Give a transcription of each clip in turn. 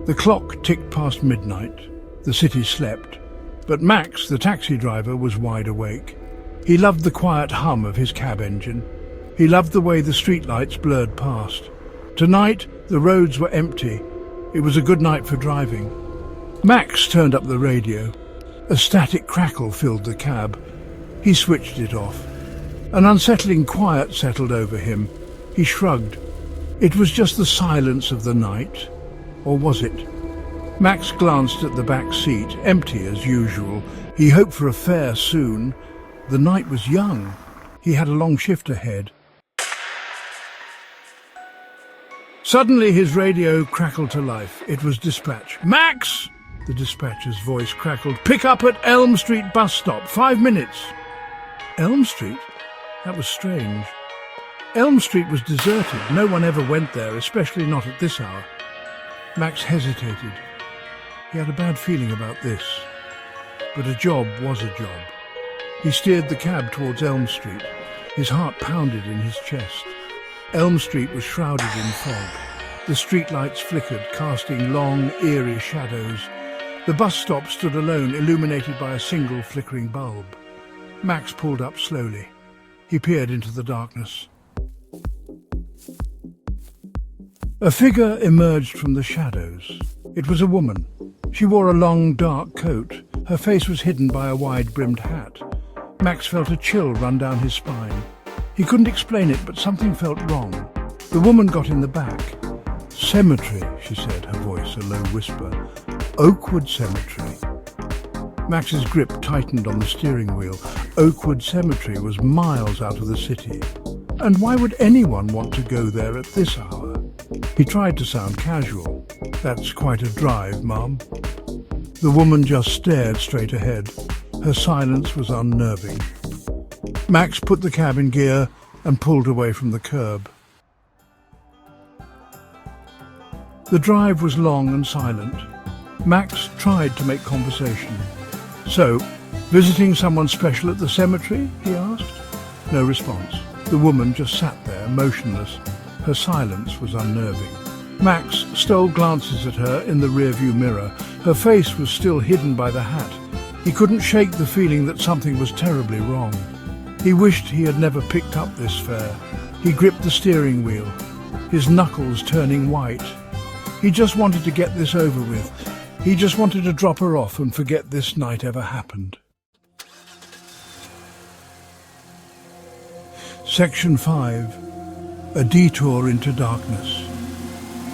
The clock ticked past midnight. The city slept. But Max, the taxi driver, was wide awake. He loved the quiet hum of his cab engine. He loved the way the streetlights blurred past. Tonight, the roads were empty. It was a good night for driving. Max turned up the radio. A static crackle filled the cab. He switched it off. An unsettling quiet settled over him. He shrugged. It was just the silence of the night. Or was it? Max glanced at the back seat, empty as usual. He hoped for a fare soon. The night was young. He had a long shift ahead. Suddenly his radio crackled to life. It was dispatch. "Max!" The dispatcher's voice crackled. "Pick up at Elm Street bus stop. 5 minutes." Elm Street? That was strange. Elm Street was deserted. No one ever went there, especially not at this hour. Max hesitated. He had a bad feeling about this. But a job was a job. He steered the cab towards Elm Street. His heart pounded in his chest. Elm Street was shrouded in fog. The streetlights flickered, casting long, eerie shadows. The bus stop stood alone, illuminated by a single flickering bulb. Max pulled up slowly. He peered into the darkness. A figure emerged from the shadows. It was a woman. She wore a long, dark coat. Her face was hidden by a wide-brimmed hat. Max felt a chill run down his spine. He couldn't explain it, but something felt wrong. The woman got in the back. "Cemetery," she said, her voice a low whisper. "Oakwood Cemetery." Max's grip tightened on the steering wheel. Oakwood Cemetery was miles out of the city. And why would anyone want to go there at this hour? He tried to sound casual. "That's quite a drive, Mum." The woman just stared straight ahead. Her silence was unnerving. Max put the cab in gear and pulled away from the curb. The drive was long and silent. Max tried to make conversation. "So, visiting someone special at the cemetery?" he asked. No response. The woman just sat there, motionless. Her silence was unnerving. Max stole glances at her in the rearview mirror. Her face was still hidden by the hat. He couldn't shake the feeling that something was terribly wrong. He wished he had never picked up this fare. He gripped the steering wheel, his knuckles turning white. He just wanted to get this over with. He just wanted to drop her off and forget this night ever happened. Section 5. A detour into darkness.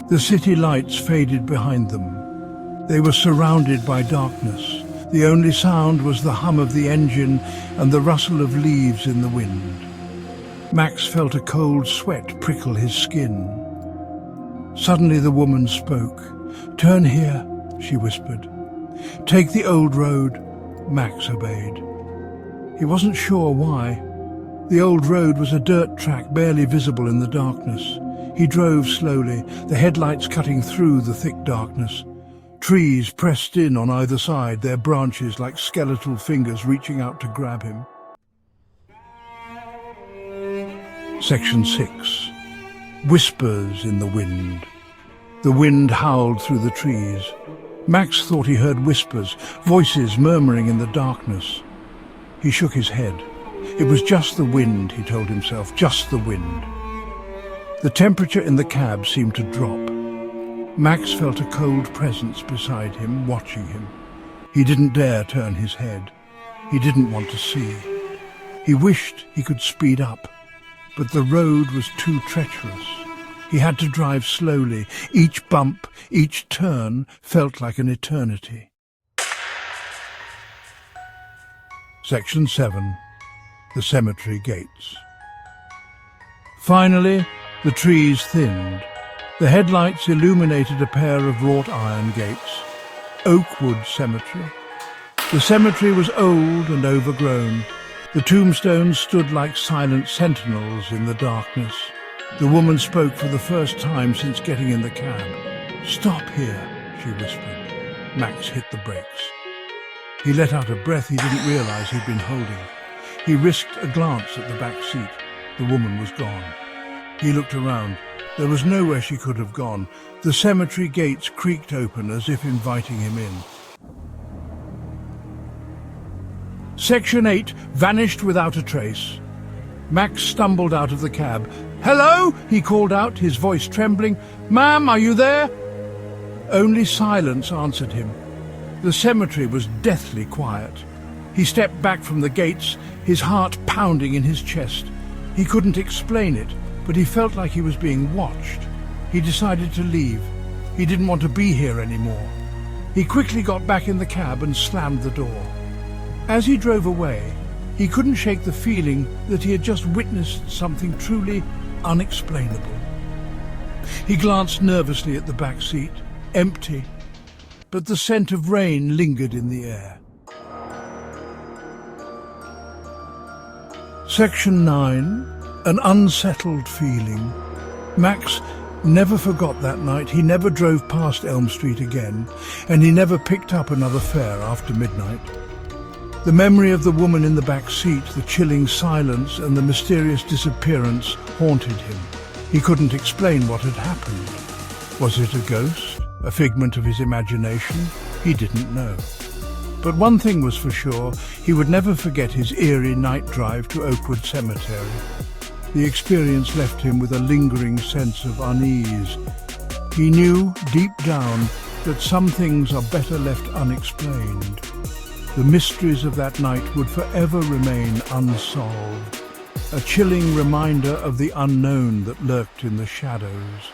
The city lights faded behind them. They were surrounded by darkness. The only sound was the hum of the engine and the rustle of leaves in the wind. Max felt a cold sweat prickle his skin. Suddenly the woman spoke. "Turn here," she whispered. "Take the old road." Max obeyed. He wasn't sure why. The old road was a dirt track barely visible in the darkness. He drove slowly, the headlights cutting through the thick darkness. Trees pressed in on either side, their branches like skeletal fingers reaching out to grab him. Section 6. Whispers in the wind. The wind howled through the trees. Max thought he heard whispers, voices murmuring in the darkness. He shook his head. It was just the wind, he told himself, just the wind. The temperature in the cab seemed to drop. Max felt a cold presence beside him, watching him. He didn't dare turn his head. He didn't want to see. He wished he could speed up, but the road was too treacherous. He had to drive slowly. Each bump, each turn felt like an eternity. Section 7. The cemetery gates. Finally, the trees thinned. The headlights illuminated a pair of wrought iron gates. Oakwood Cemetery. The cemetery was old and overgrown. The tombstones stood like silent sentinels in the darkness. The woman spoke for the first time since getting in the cab. "Stop here," she whispered. Max hit the brakes. He let out a breath he didn't realize he'd been holding. He risked a glance at the back seat. The woman was gone. He looked around. There was nowhere she could have gone. The cemetery gates creaked open as if inviting him in. Section 8 vanished without a trace. Max stumbled out of the cab. "Hello?" he called out, his voice trembling. "Ma'am, are you there?" Only silence answered him. The cemetery was deathly quiet. He stepped back from the gates, his heart pounding in his chest. He couldn't explain it, but he felt like he was being watched. He decided to leave. He didn't want to be here anymore. He quickly got back in the cab and slammed the door. As he drove away, he couldn't shake the feeling that he had just witnessed something truly unexplainable. He glanced nervously at the back seat, empty, but the scent of rain lingered in the air. Section 9. An unsettled feeling. Max never forgot that night. He never drove past Elm Street again, and he never picked up another fare after midnight. The memory of the woman in the back seat, the chilling silence and the mysterious disappearance haunted him. He couldn't explain what had happened. Was it a ghost? A figment of his imagination? He didn't know. But one thing was for sure, he would never forget his eerie night drive to Oakwood Cemetery. The experience left him with a lingering sense of unease. He knew, deep down, that some things are better left unexplained. The mysteries of that night would forever remain unsolved, a chilling reminder of the unknown that lurked in the shadows.